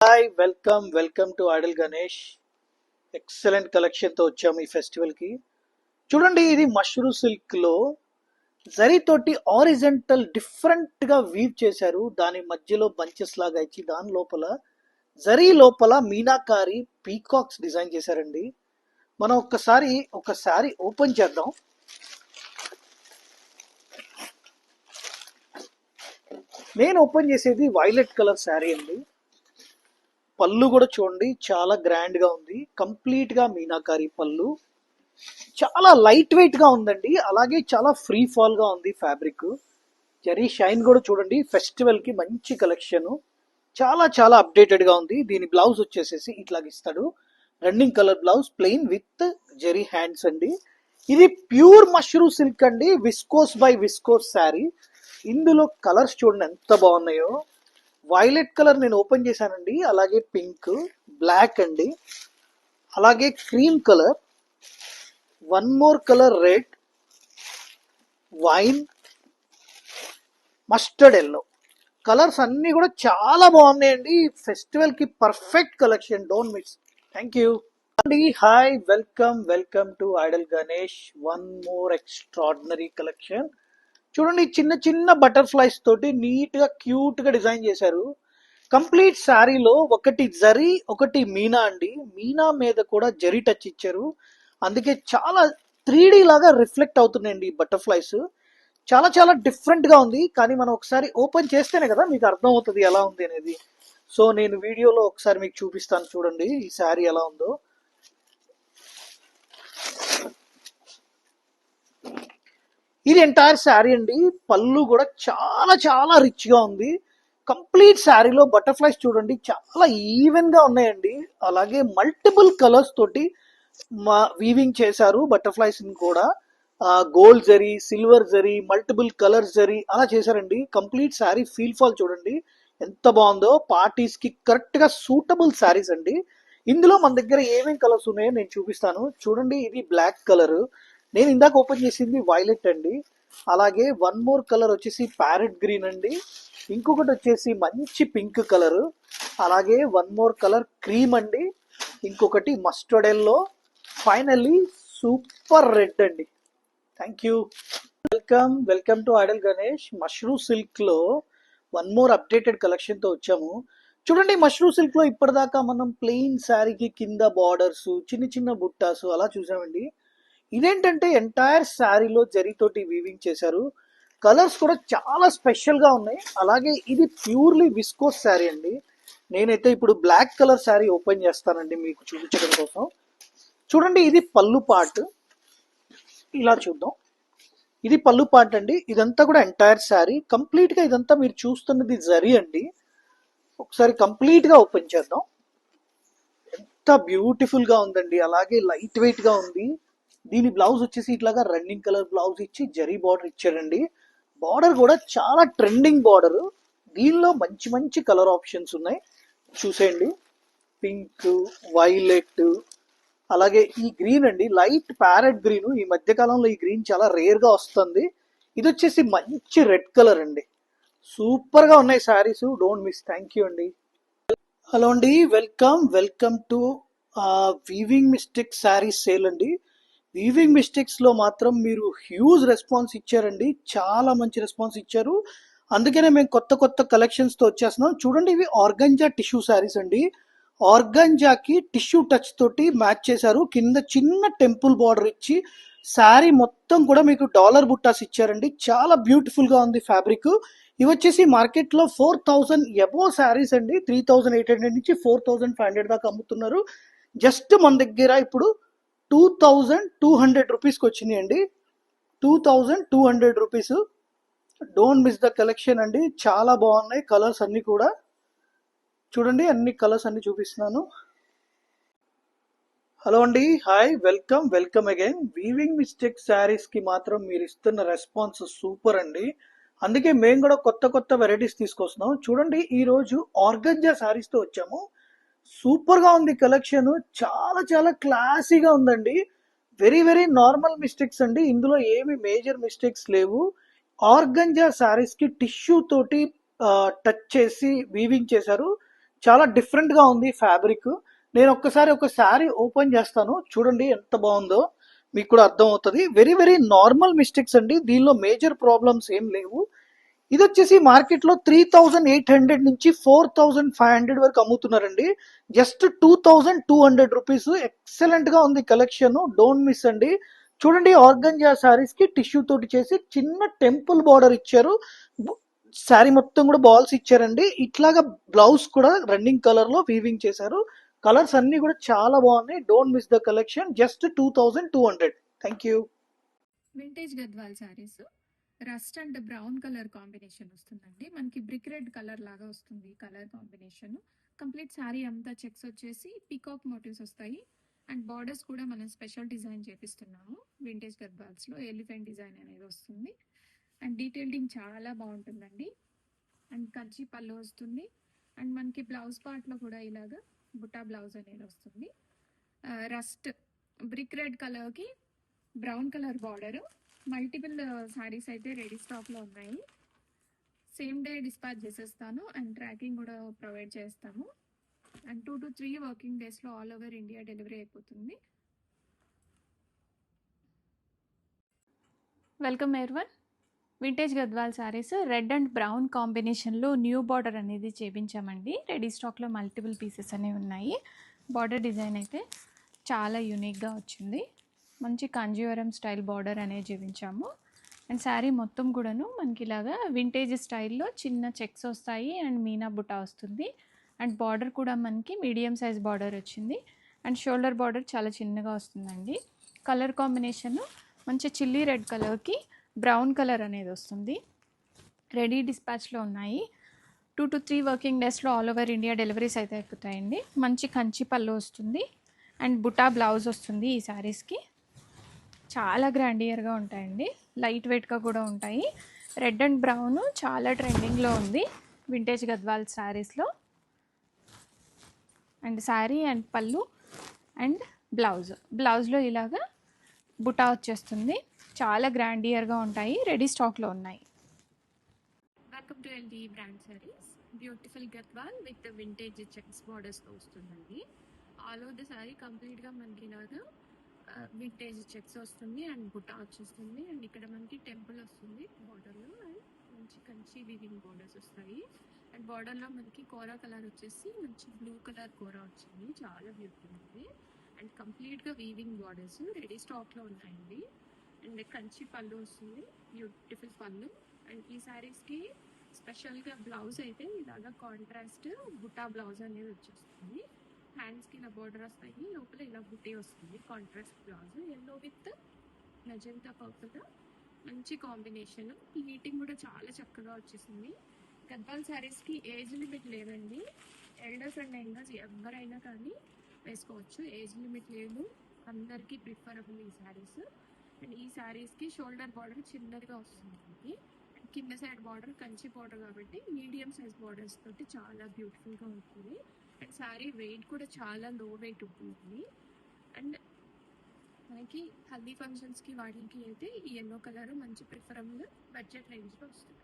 Hi welcome to Idol Ganesh. Excellent collection తో వచ్చాము ఈ ఫెస్టివల్ కి. చూడండి, ఇది మష్రూ సిల్క్ లో జరీ తోటి ఆరిజెంటల్ డిఫరెంట్ గా వీవ్ చేశారు. దాని మధ్యలో బంచెస్ లాగా ఇచ్చి దాని లోపల జరీ లోపల మీనాకారి పీకాక్స్ డిజైన్ చేశారండి. మనం ఒకసారి ఓపెన్ చేద్దాం. నేను ఓపెన్ చేసేది వైలెట్ కలర్ శారీ అండి. పళ్ళు కూడా చూడండి, చాలా గ్రాండ్ గా ఉంది. కంప్లీట్ గా మీనాకారి పళ్ళు, చాలా లైట్ వెయిట్ గా ఉందండి. అలాగే చాలా ఫ్రీ ఫాల్ గా ఉంది ఫ్యాబ్రిక్. జరీ షైన్ కూడా చూడండి, ఫెస్టివల్ కి మంచి కలెక్షన్. చాలా చాలా అప్డేటెడ్ గా ఉంది. దీని బ్లౌజ్ వచ్చేసేసి ఇట్లాగ ఇస్తాడు. Running colour blouse, plain with zari hands అండి. ఇది ప్యూర్ మష్రూ సిల్క్ అండి, విస్కోస్ బై విస్కోస్ శారీ. ఇందులో కలర్స్ చూడండి ఎంత బాగున్నాయో. వైలెట్ కలర్ నేను ఓపెన్ చేశానండి, అలాగే పింక్, బ్లాక్ అండి, అలాగే cream colour, one more colour red, wine, mustard yellow. Colours అన్ని కూడా చాలా బాగున్నాయండి. ఫెస్టివల్ కి perfect collection, don't miss. Thank you అండి. Hi welcome to Idol Ganesh. One more extraordinary collection. చూడండి, చిన్న చిన్న బటర్ఫ్లైస్ తోటి నీట్ గా క్యూట్ గా డిజైన్ చేశారు. కంప్లీట్ శారీలో ఒకటి జరీ ఒకటి మీనా అండి. మీనా మీద కూడా జరీ టచ్ ఇచ్చారు. అందుకే చాలా 3D లాగా రిఫ్లెక్ట్ అవుతున్నాయండి ఈ బటర్ఫ్లైస్. చాలా చాలా డిఫరెంట్ గా ఉంది. కానీ మనం ఒకసారి ఓపెన్ చేస్తేనే కదా మీకు అర్థం అవుతుంది ఎలా ఉంది అనేది. సో నేను వీడియోలో ఒకసారి మీకు చూపిస్తాను. చూడండి ఈ శారీ ఎలా ఉందో. ఇది ఎంటైర్ శారీ అండి. పళ్ళు కూడా చాలా చాలా రిచ్ గా ఉంది. కంప్లీట్ శారీలో బటర్ఫ్లైస్ చూడండి, చాలా ఈవెన్ గా ఉన్నాయండి. అలాగే మల్టిపుల్ కలర్స్ తోటి వీవింగ్ చేశారు బటర్ఫ్లైస్ కూడా. Gold zari, silver zari, multiple colours zari అలా చేశారండి. కంప్లీట్ శారీ ఫీల్ ఫాల్ చూడండి ఎంత బాగుందో. పార్టీస్ కి కరెక్ట్ గా సూటబుల్ శారీస్ అండి. ఇందులో మన దగ్గర ఏమేం కలర్స్ ఉన్నాయో నేను చూపిస్తాను. చూడండి, ఇది బ్లాక్ కలర్, నేను ఇందాక ఓపెన్ చేసింది వైలెట్ అండి. అలాగే వన్ మోర్ కలర్ వచ్చేసి ప్యారెట్ గ్రీన్ అండి. ఇంకొకటి వచ్చేసి మంచి పింక్ కలర్. అలాగే వన్ మోర్ కలర్ క్రీమ్ అండి. ఇంకొకటి mustard yellow. Finally super red అండి. Thank you. Welcome to Idol Ganesh. Mashru silk లో వన్ మోర్ అప్డేటెడ్ కలెక్షన్ తో వచ్చాము. చూడండి, మష్రూ సిల్క్ లో ఇప్పటిదాకా మనం ప్లెయిన్ శారీకి కింద బార్డర్స్, చిన్న చిన్న బుట్టాసు అలా చూసామండి. ఇదేంటంటే ఎంటైర్ శారీలో జరీతోటి వీవింగ్ చేశారు. కలర్స్ కూడా చాలా స్పెషల్ గా ఉన్నాయి. అలాగే ఇది ప్యూర్లీ విస్కోస్ శారీ అండి. నేనైతే ఇప్పుడు బ్లాక్ కలర్ శారీ ఓపెన్ చేస్తానండి మీకు చూపించడం కోసం. చూడండి, ఇది పళ్ళు పార్ట్. ఇలా చూద్దాం. ఇది పళ్ళు పార్ట్ అండి. ఇదంతా కూడా ఎంటైర్ శారీ. కంప్లీట్ గా ఇదంతా మీరు చూస్తున్నది జరీ అండి. ఒకసారి కంప్లీట్ గా ఓపెన్ చేద్దాం. ఎంత బ్యూటిఫుల్ గా ఉందండి. అలాగే లైట్ వెయిట్ గా ఉంది. దీని బ్లౌజ్ వచ్చేసి ఇట్లాగా రన్నింగ్ కలర్ బ్లౌజ్ ఇచ్చి జరీ బార్డర్ ఇచ్చారండి. బార్డర్ కూడా చాలా ట్రెండింగ్ బార్డర్. దీనిలో మంచి మంచి కలర్ ఆప్షన్స్ ఉన్నాయి, చూసేయండి. పింక్, వైలెట్, అలాగే ఈ గ్రీన్ అండి, లైట్ ప్యారెట్ గ్రీన్. ఈ మధ్య కాలంలో ఈ గ్రీన్ చాలా రేర్ గా వస్తుంది. ఇది వచ్చేసి మంచి రెడ్ కలర్ అండి. సూపర్ గా ఉన్నాయి saris, don't miss. Thank you అండి. హలో అండి, welcome to weaving mistake saris sale అండి. వీవింగ్ మిస్టేక్స్ లో మాత్రం మీరు హ్యూజ్ రెస్పాన్స్ ఇచ్చారండి. చాలా మంచి రెస్పాన్స్ ఇచ్చారు. అందుకనే మేము కొత్త కొత్త కలెక్షన్స్ తో వచ్చేస్తున్నాం. చూడండి, ఇవి ఆర్గంజా టిష్యూ శారీస్ అండి. ఆర్గంజాకి టిష్యూ టచ్ తోటి మ్యాచ్ చేశారు. కింద చిన్న టెంపుల్ బార్డర్ ఇచ్చి శారీ మొత్తం కూడా మీకు డాలర్ బుట్టాస్ ఇచ్చారండి. చాలా బ్యూటిఫుల్ గా ఉంది ఫ్యాబ్రిక్. ఇవి వచ్చేసి మార్కెట్ లో 4000 ఎబో శారీస్ అండి. 3800 నుంచి 4500 దాకా అమ్ముతున్నారు. జస్ట్ మన దగ్గర ఇప్పుడు 2200 రూపీస్కి వచ్చినాయి అండి. 2200 rupees. Don't miss the collection అండి. చాలా బాగున్నాయి కలర్స్ అన్ని కూడా. చూడండి, అన్ని కలర్స్ అన్ని చూపిస్తున్నాను. హలో అండి, hi welcome again. Weaving mistake saris కి మాత్రం మీరు ఇస్తున్న రెస్పాన్స్ సూపర్ అండి. అందుకే మేము కూడా కొత్త కొత్త వెరైటీస్ తీసుకొస్తున్నాం. చూడండి, ఈ రోజు ఆర్గంజా శారీస్ తో వచ్చాము. సూపర్ గా ఉంది కలెక్షన్. చాలా చాలా క్లాసీగా ఉందండి. వెరీ వెరీ నార్మల్ మిస్టేక్స్ అండి. ఇందులో ఏమి మేజర్ మిస్టేక్స్ లేవు. ఆర్గంజా శారీస్ కి టిష్యూ తోటి టచ్ చేసి వీవింగ్ చేశారు. చాలా డిఫరెంట్ గా ఉంది ఫ్యాబ్రిక్. నేను ఒక్కసారి ఒక శారీ ఓపెన్ చేస్తాను, చూడండి ఎంత బాగుందో, మీకు కూడా అర్థం అవుతుంది. వెరీ వెరీ నార్మల్ మిస్టేక్స్ అండి, దీనిలో మేజర్ ప్రాబ్లమ్స్ ఏం లేవు. ఇది వచ్చేసి మార్కెట్ లో 3800 నుంచి 4500 వరకు అమ్ముతున్నారండి. Just 2200 rupees. ఎక్సలెంట్ గా ఉంది కలెక్షన్, డోంట్ మిస్ అండి. చూడండి, ఆర్గంజా సారీస్ కి టిష్యూ తోటి చేసి చిన్న టెంపుల్ బార్డర్ ఇచ్చారు. శారీ మొత్తం కూడా బాల్స్ ఇచ్చారండి. ఇట్లాగా బ్లౌజ్ కూడా రన్నింగ్ కలర్ లో వీవింగ్ చేశారు. కలర్స్ అన్ని కూడా చాలా బాగున్నాయి. Don't miss the collection. Just 2200. Thank you. Vintage Gadwal saris rust and brown colour combination వస్తుందండి. మనకి బ్రిక్ రెడ్ కలర్ లాగా వస్తుంది కలర్ కాంబినేషన్. కంప్లీట్ శారీ అంతా చెక్స్ వచ్చేసి పీకాక్ మోటివ్స్ వస్తాయి. అండ్ బార్డర్స్ కూడా మనం స్పెషల్ డిజైన్ చేపిస్తున్నాము. వింటేజ్ గద్వాల్స్ లో ఎలిఫెంట్ డిజైన్ అనేది వస్తుంది. అండ్ డీటెయిలింగ్ చాలా బాగుంటుందండి. అండ్ కంచి పళ్ళు వస్తుంది. అండ్ మనకి బ్లౌజ్ పార్ట్ లో కూడా ఇలాగా బుటా బ్లౌజ్ అనేది వస్తుంది. రస్ట్ బ్రిక్ రెడ్ కలర్ కి brown colour border. Multiple saris అయితే రెడీ స్టాక్ లో ఉన్నాయి. సేమ్ డే డిస్పాచ్ చేసేస్తాను అండ్ ట్రాకింగ్ కూడా ప్రొవైడ్ చేస్తాము. అండ్ 2 to 3 వర్కింగ్ డేస్ లో ఆల్ ఓవర్ ఇండియా డెలివరీ అయిపోతుంది. Welcome everyone. Vintage Gadwal saris red and brown కాంబినేషన్లో న్యూ బార్డర్ అనేది చేపించామండి. రెడీ స్టాక్లో మల్టిపుల్ పీసెస్ అనేవి ఉన్నాయి. బార్డర్ డిజైన్ అయితే చాలా యూనిక్గా వచ్చింది. మంచి కాంజీవరం స్టైల్ బార్డర్ అనేది చేపించాము. అండ్ శారీ మొత్తం కూడాను మనకి ఇలాగా వింటేజ్ స్టైల్లో చిన్న చెక్స్ వస్తాయి అండ్ మీనా బుటా వస్తుంది. అండ్ బార్డర్ కూడా మనకి మీడియం సైజ్ బార్డర్ వచ్చింది. అండ్ షోల్డర్ బార్డర్ చాలా చిన్నగా వస్తుందండి. కలర్ కాంబినేషన్ మంచి చిల్లీ రెడ్ కలర్కి బ్రౌన్ కలర్ అనేది వస్తుంది. రెడీ డిస్పాచ్లో ఉన్నాయి. 2 to 3 వర్కింగ్ డేస్లో ఆల్ ఓవర్ ఇండియా డెలివరీస్ అయితే అయిపోతాయండి. మంచి కంచి పళ్ళు వస్తుంది అండ్ బుటా బ్లౌజ్ వస్తుంది. ఈ శారీస్కి చాలా గ్రాండియర్గా ఉంటాయండి. లైట్ వెయిట్గా కూడా ఉంటాయి. రెడ్ అండ్ బ్రౌన్ చాలా ట్రెండింగ్లో ఉంది వింటేజ్ గద్వాల్ శారీస్లో. అండ్ శారీ అండ్ పళ్ళు అండ్ బ్లౌజ్లో ఇలాగా బుటా వచ్చేస్తుంది. చాలా గ్రాండియర్గా ఉంటాయి. రెడీ స్టాక్లో ఉన్నాయి. Welcome to L D brand saris. Beautiful Gadwal with vintage checks బార్డర్స్తో వస్తుందండి. ఆల్ ఓవర్ ద శారీ కంప్లీట్గా మనకి ఇలాగా వింటేజ్ చెక్స్ వస్తుంది అండ్ బుటా వచ్చేస్తుంది. అండ్ ఇక్కడ మనకి టెంపుల్ వస్తుంది బార్డర్లో. అండ్ మంచి కంచి వీవింగ్ బార్డర్స్ వస్తాయి. అండ్ బార్డర్లో మనకి కోరా కలర్ వచ్చేసి మంచి బ్లూ కలర్ కోరా వచ్చింది. చాలా బ్యూటిఫుల్ ఉంది. అండ్ కంప్లీట్గా వీవింగ్ బార్డర్స్ రెడీ స్టాక్లో ఉన్నాయండి. అండ్ కంచి పళ్ళు వస్తుంది, బ్యూటిఫుల్ పళ్ళు. అండ్ ఈ శారీస్కి స్పెషల్గా బ్లౌజ్ అయితే ఇలాగా కాంట్రాస్ట్ బుటా బ్లౌజ్ అనేది వచ్చేస్తుంది. హ్యాండ్స్కి ఇలా బోర్డర్ వస్తాయి, లోపల ఇలా బుట్టి వస్తుంది. Contrast blouse yellow with magenta purple, మంచి కాంబినేషన్. హీటింగ్ కూడా చాలా చక్కగా వచ్చేసింది. గద్వాల్ శారీస్కి ఏజ్ లిమిట్ లేదండి. ఎల్డర్స్ అండ్ యంగర్స్ ఎవరైనా కానీ వేసుకోవచ్చు, ఏజ్ లిమిట్ లేదు. అందరికీ ప్రిఫరబుల్ ఈ శారీస్. అండ్ ఈ శారీస్కి షోల్డర్ బార్డర్ చిన్నదిగా వస్తుంది. కింద సైడ్ బార్డర్ కంచి బార్డర్ కాబట్టి మీడియం సైజ్ బార్డర్స్ తోటి చాలా బ్యూటిఫుల్గా ఉంటుంది. అండ్ శారీ వెయిట్ కూడా చాలా లో వెయిట్ ఉంటుంది. అండ్ మనకి హల్దీ ఫంక్షన్స్కి వాటికి అయితే ఈ ఎల్లో కలర్ మంచి ప్రిఫరబుల్ బడ్జెట్ రేంజ్లో వస్తుంది.